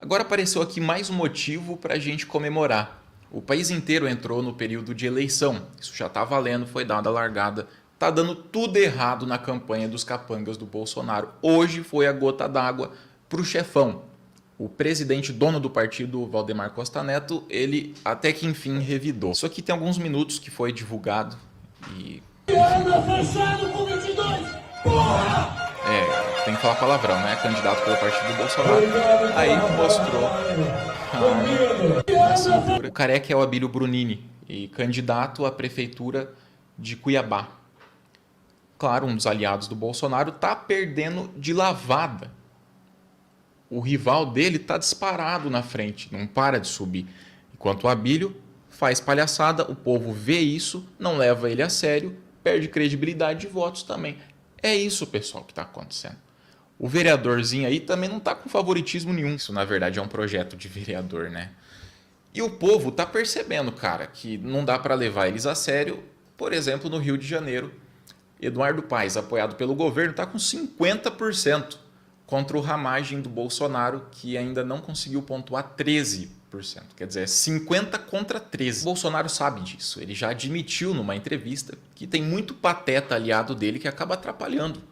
Agora apareceu aqui mais um motivo para a gente comemorar. O país inteiro entrou no período de eleição. Isso já está valendo, foi dada a largada. Tá dando tudo errado na campanha dos capangas do Bolsonaro. Hoje foi a gota d'água para o chefão. O presidente dono do partido, Valdemar Costa Neto, ele até que enfim revidou. Isso aqui tem alguns minutos que foi divulgado e... fechado com 22! Porra! Tem que falar palavrão, né? Candidato pelo partido do Bolsonaro. Aí mostrou a cintura. O careca é o Abílio Brunini e candidato à prefeitura de Cuiabá. Claro, um dos aliados do Bolsonaro tá perdendo de lavada. O rival dele tá disparado na frente, não para de subir. Enquanto o Abílio faz palhaçada, o povo vê isso, não leva ele a sério, perde credibilidade de votos também. É isso, pessoal, que está acontecendo. O vereadorzinho aí também não está com favoritismo nenhum. Isso, na verdade, é um projeto de vereador, né? E o povo tá percebendo, cara, que não dá para levar eles a sério. Por exemplo, no Rio de Janeiro, Eduardo Paes, apoiado pelo governo, está com 50% contra o ramagem do Bolsonaro, que ainda não conseguiu pontuar 13%. Quer dizer, 50 contra 13. O Bolsonaro sabe disso. Ele já admitiu numa entrevista que tem muito pateta aliado dele que acaba atrapalhando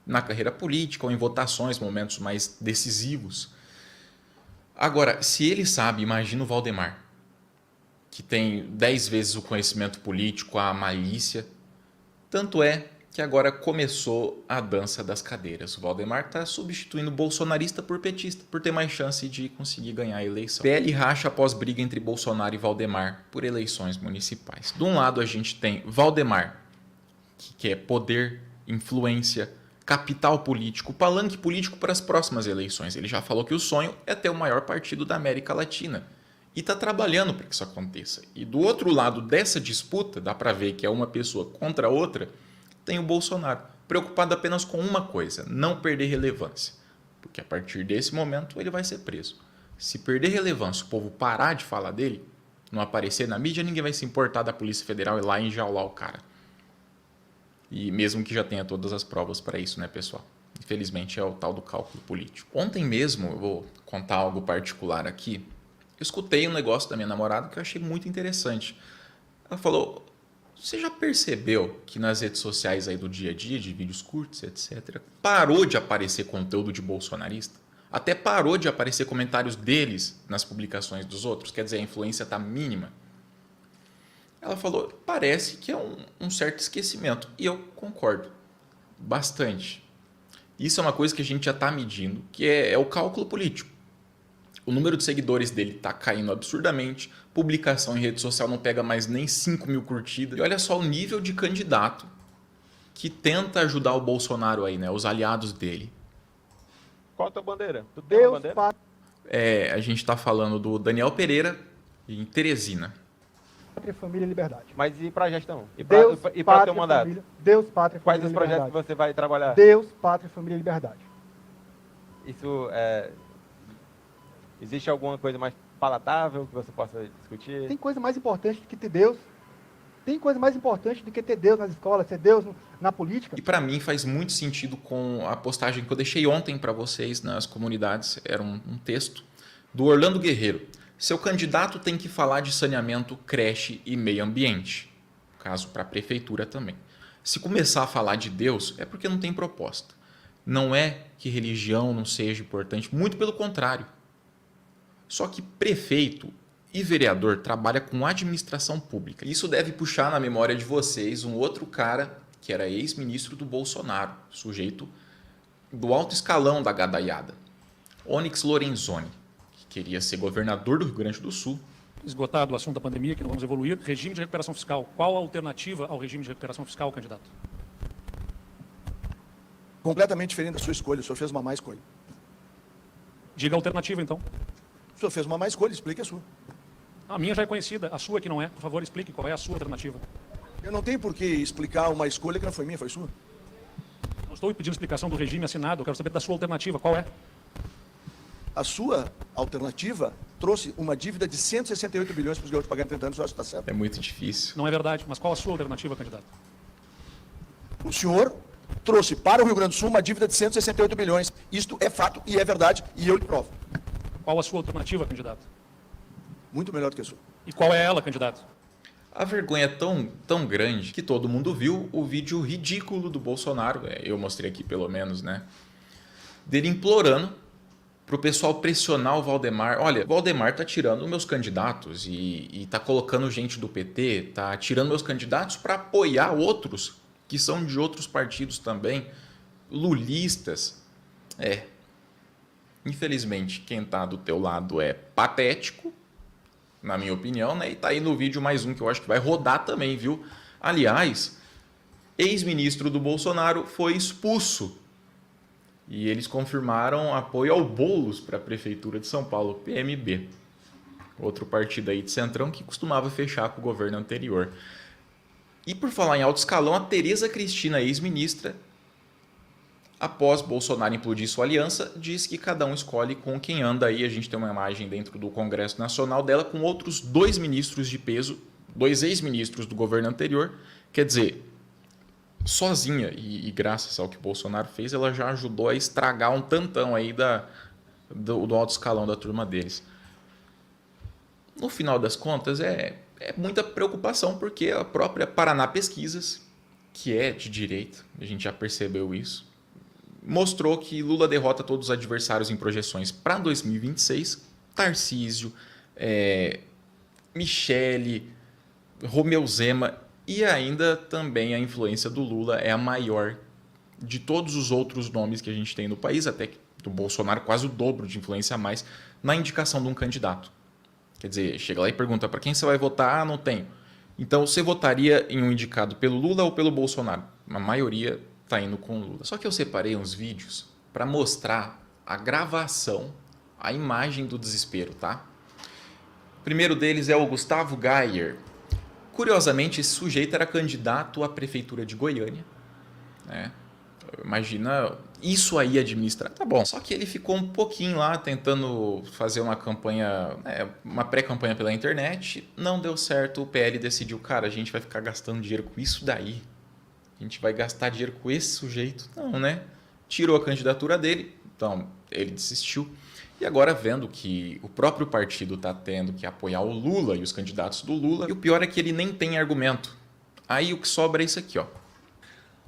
na carreira política ou em votações, momentos mais decisivos. Agora, se ele sabe, imagina o Valdemar, que tem 10 vezes o conhecimento político, a malícia. Tanto é que agora começou a dança das cadeiras. O Valdemar está substituindo bolsonarista por petista, por ter mais chance de conseguir ganhar a eleição. PL racha após briga entre Bolsonaro e Valdemar por eleições municipais. De um lado a gente tem Valdemar, que quer poder, influência, capital político, palanque político para as próximas eleições. Ele já falou que o sonho é ter o maior partido da América Latina. E está trabalhando para que isso aconteça. E do outro lado dessa disputa, dá para ver que é uma pessoa contra a outra, tem o Bolsonaro, preocupado apenas com uma coisa, não perder relevância. Porque a partir desse momento ele vai ser preso. Se perder relevância, o povo parar de falar dele, não aparecer na mídia, ninguém vai se importar da Polícia Federal ir lá e enjaular o cara. E mesmo que já tenha todas as provas para isso, né, pessoal? Infelizmente é o tal do cálculo político. Ontem mesmo, eu vou contar algo particular aqui, eu escutei um negócio da minha namorada que eu achei muito interessante. Ela falou... Você já percebeu que nas redes sociais aí do dia a dia, de vídeos curtos, etc., parou de aparecer conteúdo de bolsonarista? Até parou de aparecer comentários deles nas publicações dos outros? Quer dizer, a influência está mínima? Ela falou, parece que é um certo esquecimento. E eu concordo, bastante. Isso é uma coisa que a gente já está medindo, que é o cálculo político. O número de seguidores dele está caindo absurdamente, publicação em rede social não pega mais nem 5 mil curtidas. E olha só o nível de candidato que tenta ajudar o Bolsonaro aí, né? Os aliados dele. Qual a tua bandeira? Tu tem uma bandeira? A gente está falando do Daniel Pereira em Teresina. Pátria, família e liberdade. Mas e para a gestão? E Deus, para o pátria, teu mandato? família, Deus, pátria, Quais família os e projetos liberdade. que você vai trabalhar? Deus, pátria, família e liberdade. Isso é... Existe alguma coisa mais palatável que você possa discutir? Tem coisa mais importante do que ter Deus. Tem coisa mais importante do que ter Deus nas escolas, ter Deus na política. E para mim faz muito sentido com a postagem que eu deixei ontem para vocês nas comunidades. Era um texto do Orlando Guerreiro. Seu candidato tem que falar de saneamento, creche e meio ambiente. Caso para a prefeitura também. Se começar a falar de Deus, é porque não tem proposta. Não é que religião não seja importante, muito pelo contrário. Só que prefeito e vereador trabalha com administração pública. Isso deve puxar na memória de vocês um outro cara que era ex-ministro do Bolsonaro, sujeito do alto escalão da gadaiada, Onyx Lorenzoni, que queria ser governador do Rio Grande do Sul. Esgotado o assunto da pandemia, que não vamos evoluir, regime de recuperação fiscal. Qual a alternativa ao regime de recuperação fiscal, candidato? Completamente diferente da sua escolha, o senhor fez uma má escolha. Diga a alternativa, então. O senhor fez uma má escolha, explique a sua. A minha já é conhecida, a sua que não é. Por favor, explique qual é a sua alternativa. Eu não tenho por que explicar uma escolha que não foi minha, foi sua. Não estou pedindo explicação do regime assinado, eu quero saber da sua alternativa, qual é? A sua alternativa trouxe uma dívida de 168 bilhões para os gaúchos pagarem 30 anos, eu acho que está certo. É muito difícil. Não é verdade, mas qual a sua alternativa, candidato? O senhor trouxe para o Rio Grande do Sul uma dívida de 168 bilhões. Isto é fato e é verdade, e eu lhe provo. Qual a sua alternativa, candidato? Muito melhor do que a sua. E qual é ela, candidato? A vergonha é tão grande que todo mundo viu o vídeo ridículo do Bolsonaro, eu mostrei aqui pelo menos, né? Dele implorando para o pessoal pressionar o Valdemar. Olha, o Valdemar tá tirando meus candidatos e tá colocando gente do PT, tá tirando meus candidatos para apoiar outros que são de outros partidos também, lulistas. Infelizmente, quem tá do teu lado é patético, na minha opinião, né? E tá aí no vídeo mais um que eu acho que vai rodar também, viu? Aliás, ex-ministro do Bolsonaro foi expulso. E eles confirmaram apoio ao Boulos para a Prefeitura de São Paulo, PMB. Outro partido aí de centrão que costumava fechar com o governo anterior. E por falar em alto escalão, a Tereza Cristina, ex-ministra, após Bolsonaro implodir sua aliança, diz que cada um escolhe com quem anda. Aí a gente tem uma imagem dentro do Congresso Nacional dela com outros 2 ministros de peso, 2 ex-ministros do governo anterior. Quer dizer, sozinha e graças ao que Bolsonaro fez, ela já ajudou a estragar um tantão aí do alto escalão da turma deles. No final das contas, é muita preocupação, porque a própria Paraná Pesquisas, que é de direita, a gente já percebeu isso, mostrou que Lula derrota todos os adversários em projeções para 2026. Tarcísio, Michele, Romeu Zema e ainda também a influência do Lula é a maior de todos os outros nomes que a gente tem no país, até que do Bolsonaro quase o dobro de influência a mais na indicação de um candidato. Quer dizer, chega lá e pergunta para quem você vai votar? Ah, não tenho. Então você votaria em um indicado pelo Lula ou pelo Bolsonaro? A maioria está indo com o Lula. Só que eu separei uns vídeos para mostrar a gravação, a imagem do desespero, tá? O primeiro deles é o Gustavo Gayer. Curiosamente, esse sujeito era candidato à prefeitura de Goiânia, né? Imagina isso aí administrar. Tá bom. Só que ele ficou um pouquinho lá tentando fazer uma campanha, uma pré-campanha pela internet. Não deu certo. O PL decidiu, cara, a gente vai ficar gastando dinheiro com isso daí. A gente vai gastar dinheiro com esse sujeito. Não, né? Tirou a candidatura dele. Então, ele desistiu. E agora vendo que o próprio partido está tendo que apoiar o Lula e os candidatos do Lula. E o pior é que ele nem tem argumento. Aí o que sobra é isso aqui, ó.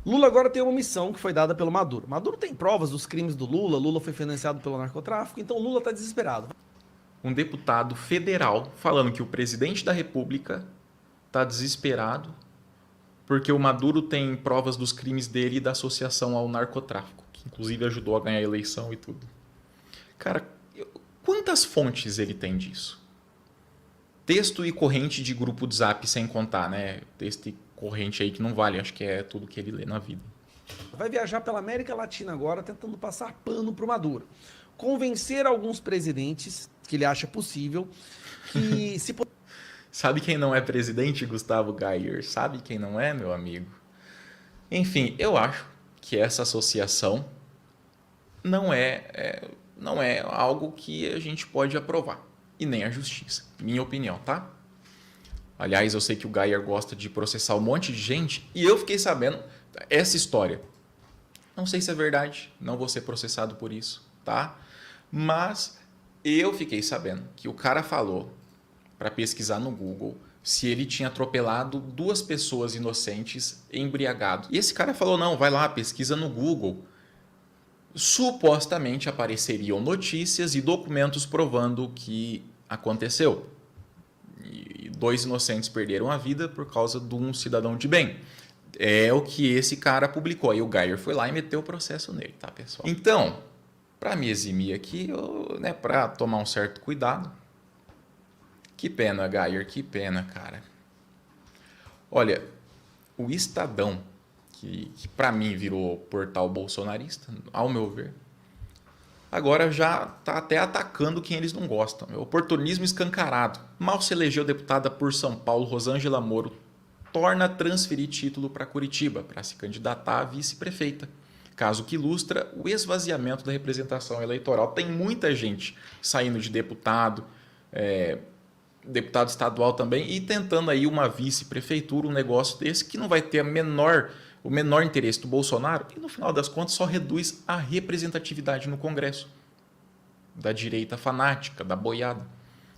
Lula agora tem uma missão que foi dada pelo Maduro. Maduro tem provas dos crimes do Lula, Lula foi financiado pelo narcotráfico, então Lula está desesperado. Um deputado federal falando que o presidente da República está desesperado porque o Maduro tem provas dos crimes dele e da associação ao narcotráfico, que inclusive ajudou a ganhar a eleição e tudo. Cara, quantas fontes ele tem disso? Texto e corrente de grupo de zap sem contar, né? Texto e corrente aí que não vale, acho que é tudo que ele lê na vida. Vai viajar pela América Latina agora tentando passar pano pro Maduro. Convencer alguns presidentes, que ele acha possível, que se... Sabe quem não é presidente, Gustavo Gayer? Sabe quem não é, meu amigo? Enfim, eu acho que essa associação não é algo que a gente pode aprovar. E nem a justiça, minha opinião, tá? Aliás, eu sei que o Gayer gosta de processar um monte de gente e eu fiquei sabendo essa história. Não sei se é verdade, não vou ser processado por isso, tá? Mas eu fiquei sabendo que o cara falou para pesquisar no Google se ele tinha atropelado 2 pessoas inocentes embriagado. E esse cara falou, não, vai lá, pesquisa no Google. Supostamente apareceriam notícias e documentos provando o que aconteceu. E 2 inocentes perderam a vida por causa de um cidadão de bem. É o que esse cara publicou. Aí o Gayer foi lá e meteu o processo nele, tá, pessoal? Então, para me eximir aqui, para tomar um certo cuidado. Que pena, Gayer, que pena, cara. Olha, o Estadão, que para mim virou portal bolsonarista, ao meu ver, agora já está até atacando quem eles não gostam. É oportunismo escancarado. Mal se elegeu deputada por São Paulo, Rosângela Moro torna transferir título para Curitiba para se candidatar a vice-prefeita. Caso que ilustra o esvaziamento da representação eleitoral. Tem muita gente saindo de deputado, deputado estadual também, e tentando aí uma vice-prefeitura, um negócio desse que não vai ter o menor interesse do Bolsonaro e, no final das contas, só reduz a representatividade no Congresso. da direita fanática, da boiada.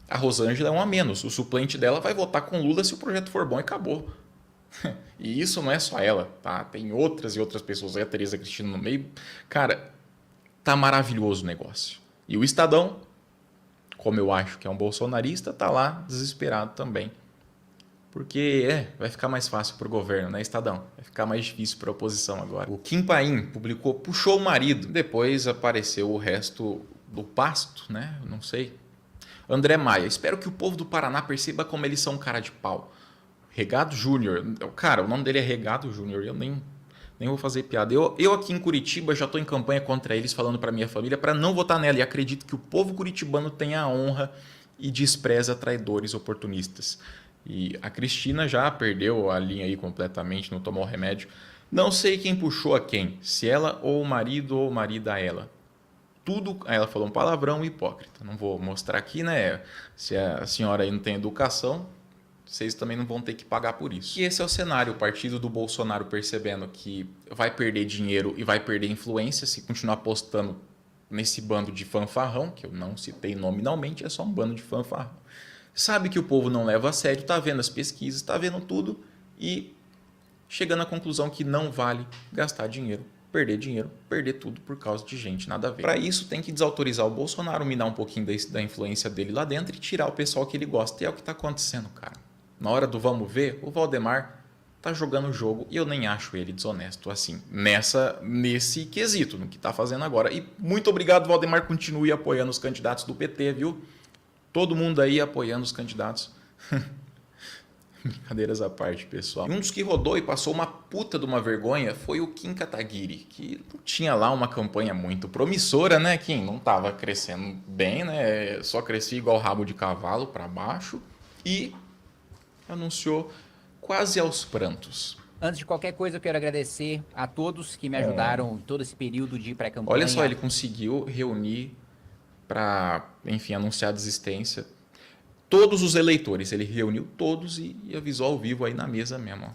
A Rosângela é um a menos. O suplente dela vai votar com Lula se o projeto for bom e acabou. E isso não é só ela, tá? Tem outras e outras pessoas aí, a Tereza Cristina no meio. Cara, tá maravilhoso o negócio. E o Estadão, como eu acho que é um bolsonarista, tá lá desesperado também. Porque vai ficar mais fácil pro governo, né, Estadão? Vai ficar mais difícil pra oposição agora. O Kim Paim publicou, puxou o marido. Depois apareceu o resto do pasto, né? Não sei. André Maia, espero que o povo do Paraná perceba como eles são cara de pau. Regado Júnior. Cara, o nome dele é Regado Júnior. Eu nem vou fazer piada. Eu aqui em Curitiba já estou em campanha contra eles, falando para minha família para não votar nela. E acredito que o povo curitibano tenha a honra e despreza traidores oportunistas. E a Cristina já perdeu a linha aí completamente, não tomou remédio. Não sei quem puxou a quem, se ela ou o marido a ela. Tudo, ela falou um palavrão hipócrita. Não vou mostrar aqui, né? Se a senhora aí não tem educação, vocês também não vão ter que pagar por isso. E esse é o cenário, o partido do Bolsonaro percebendo que vai perder dinheiro e vai perder influência se continuar apostando nesse bando de fanfarrão, que eu não citei nominalmente, é só um bando de fanfarrão. Sabe que o povo não leva a sério, tá vendo as pesquisas, tá vendo tudo e chegando à conclusão que não vale gastar dinheiro, perder tudo por causa de gente nada a ver. Para isso tem que desautorizar o Bolsonaro, minar um pouquinho da influência dele lá dentro e tirar o pessoal que ele gosta. E é o que tá acontecendo, cara. Na hora do vamos ver, o Valdemar tá jogando o jogo e eu nem acho ele desonesto assim, nesse quesito, no que tá fazendo agora. E muito obrigado, Valdemar, continue apoiando os candidatos do PT, viu? Todo mundo aí apoiando os candidatos. Brincadeiras à parte, pessoal. E um dos que rodou e passou uma puta de uma vergonha foi o Kim Kataguiri, que não tinha lá uma campanha muito promissora, né, Kim? Não tava crescendo bem, né? Só crescia igual rabo de cavalo para baixo e anunciou quase aos prantos. Antes de qualquer coisa, eu quero agradecer a todos que me ajudaram em todo esse período de pré-campanha. Olha só, ele conseguiu reunir para, enfim, anunciar a desistência todos os eleitores. Ele reuniu todos e avisou ao vivo aí na mesa mesmo.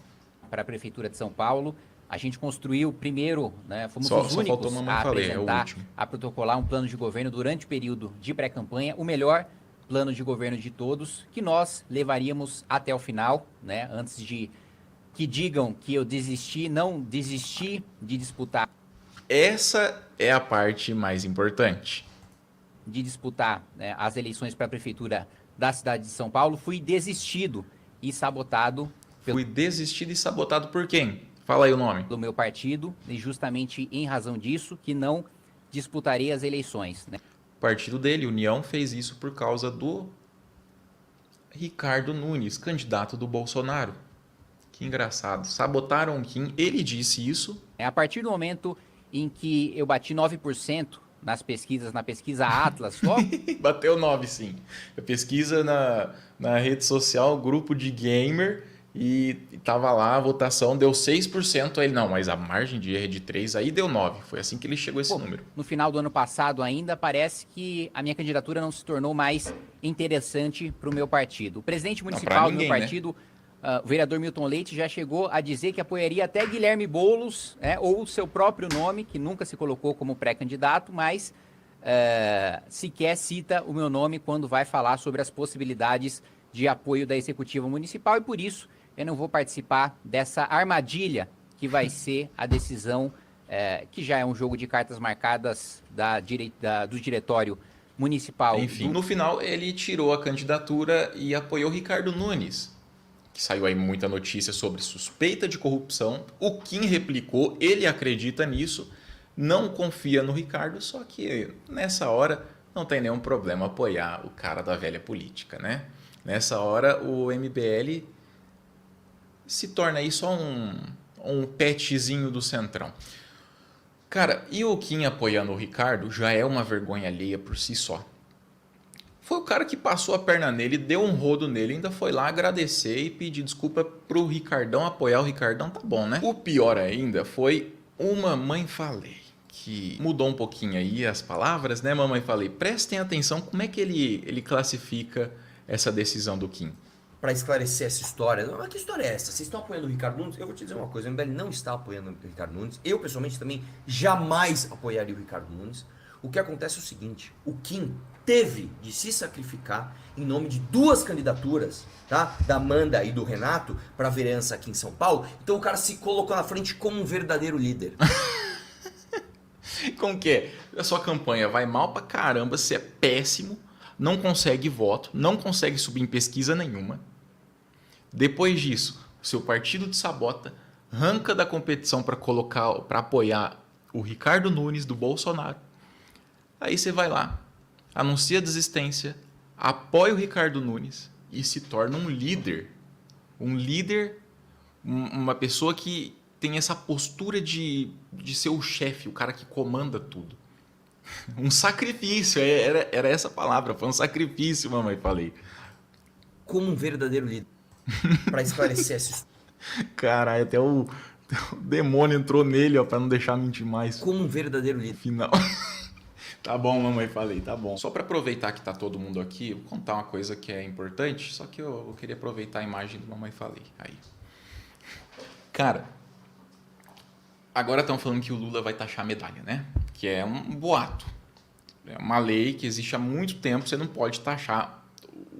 Para a Prefeitura de São Paulo, a gente construiu primeiro, né, fomos Só os únicos faltou mamãe a falei, é o apresentar, último. a protocolar um plano de governo durante o período de pré-campanha, o melhor plano de governo de todos, que nós levaríamos até o final, né, antes de que digam que eu desisti, não desisti de disputar. Essa é a parte mais importante. Né, as eleições para a Prefeitura da cidade de São Paulo, fui desistido e sabotado Fui desistido e sabotado por quem? Fala aí o nome. pelo meu partido, e justamente em razão disso que não disputarei as eleições, né? O partido dele, União, fez isso por causa do Ricardo Nunes, candidato do Bolsonaro. Que engraçado. Sabotaram o Kim, ele disse isso. A partir do momento em que eu bati 9% nas pesquisas, na pesquisa Atlas, só Bateu 9, sim. A pesquisa na rede social, grupo de gamer, e tava lá, a votação deu 6%. Aí ele, não, mas a margem de erro é de 3, aí deu 9. Foi assim que ele chegou a esse número. no final do ano passado ainda, parece que a minha candidatura não se tornou mais interessante para o meu partido. O presidente municipal do meu ninguém, né? partido, o vereador Milton Leite, já chegou a dizer que apoiaria até Guilherme Boulos, ou o seu próprio nome, que nunca se colocou como pré-candidato, mas sequer cita o meu nome quando vai falar sobre as possibilidades de apoio da executiva municipal, e por isso eu não vou participar dessa armadilha que vai ser a decisão, que já é um jogo de cartas marcadas do diretório municipal. Enfim, no final ele tirou a candidatura e apoiou Ricardo Nunes, que saiu aí muita notícia sobre suspeita de corrupção. O Kim replicou, ele acredita nisso, não confia no Ricardo, só que nessa hora não tem nenhum problema apoiar o cara da velha política, né? Nessa hora o MBL se torna aí só um petzinho do Centrão. Cara, e o Kim apoiando o Ricardo já é uma vergonha alheia por si só. Foi o cara que passou a perna nele, deu um rodo nele, ainda foi lá agradecer e pedir desculpa pro Ricardão, apoiar o Ricardão, tá bom, né? O pior ainda foi o Mamãe Falei, que mudou um pouquinho aí as palavras, né, Mamãe Falei? Prestem atenção como é que ele classifica essa decisão do Kim. Para esclarecer essa história, mas que história é essa? Vocês estão apoiando o Ricardo Nunes? Eu vou te dizer uma coisa, o MBL não está apoiando o Ricardo Nunes. Eu, pessoalmente, também jamais apoiaria o Ricardo Nunes. O que acontece é o seguinte, o Kim teve de se sacrificar em nome de 2 candidaturas, tá? Da Amanda e do Renato para vereança aqui em São Paulo. Então o cara se colocou na frente como um verdadeiro líder. Como que é? A sua campanha vai mal pra caramba, você é péssimo, não consegue voto, não consegue subir em pesquisa nenhuma. Depois disso, seu partido te sabota, arranca da competição para apoiar o Ricardo Nunes do Bolsonaro. Aí você vai lá, anuncia a desistência, apoia o Ricardo Nunes e se torna um líder. Um líder, uma pessoa que tem essa postura de ser o chefe, o cara que comanda tudo. Um sacrifício, era essa palavra, foi um sacrifício, mamãe, falei. Como um verdadeiro líder. Para esclarecer essa história. Caralho, até o demônio entrou nele, ó, pra não deixar mentir mais. Como um verdadeiro líder. Final. Tá bom, mamãe, falei, tá bom. Só pra aproveitar que tá todo mundo aqui, eu vou contar uma coisa que é importante, só que eu queria aproveitar a imagem do mamãe, falei. Aí. Cara, agora estão falando que o Lula vai taxar a medalha, né? Que é um boato. É uma lei que existe há muito tempo, você não pode taxar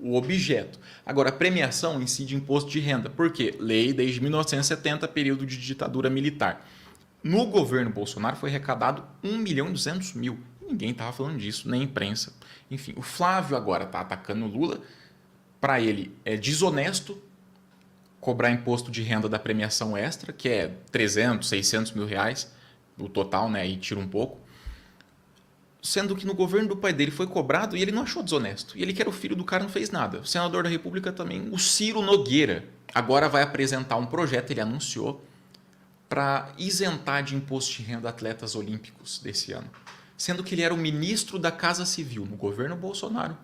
o objeto. Agora, a premiação incide imposto de renda. Por quê? Lei desde 1970, período de ditadura militar. No governo Bolsonaro foi arrecadado 1.200.000. Ninguém estava falando disso, nem a imprensa. Enfim, o Flávio agora está atacando o Lula. Para ele, é desonesto cobrar imposto de renda da premiação extra, que é 300, 600 mil reais, o total, né? Aí tira um pouco. Sendo que no governo do pai dele foi cobrado e ele não achou desonesto. E ele, que era o filho do cara, não fez nada. O senador da República também, o Ciro Nogueira, agora vai apresentar um projeto, ele anunciou, para isentar de imposto de renda atletas olímpicos desse ano. Sendo que ele era o ministro da Casa Civil no governo Bolsonaro.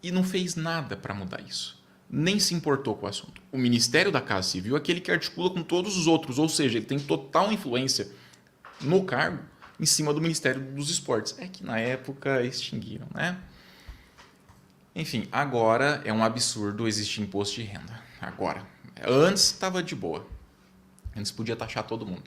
E não fez nada para mudar isso. Nem se importou com o assunto. O Ministério da Casa Civil é aquele que articula com todos os outros, ou seja, ele tem total influência no cargo em cima do Ministério dos Esportes. É que na época extinguiram, né? Enfim, agora é um absurdo existir imposto de renda. Agora. Antes estava de boa. Antes podia taxar todo mundo.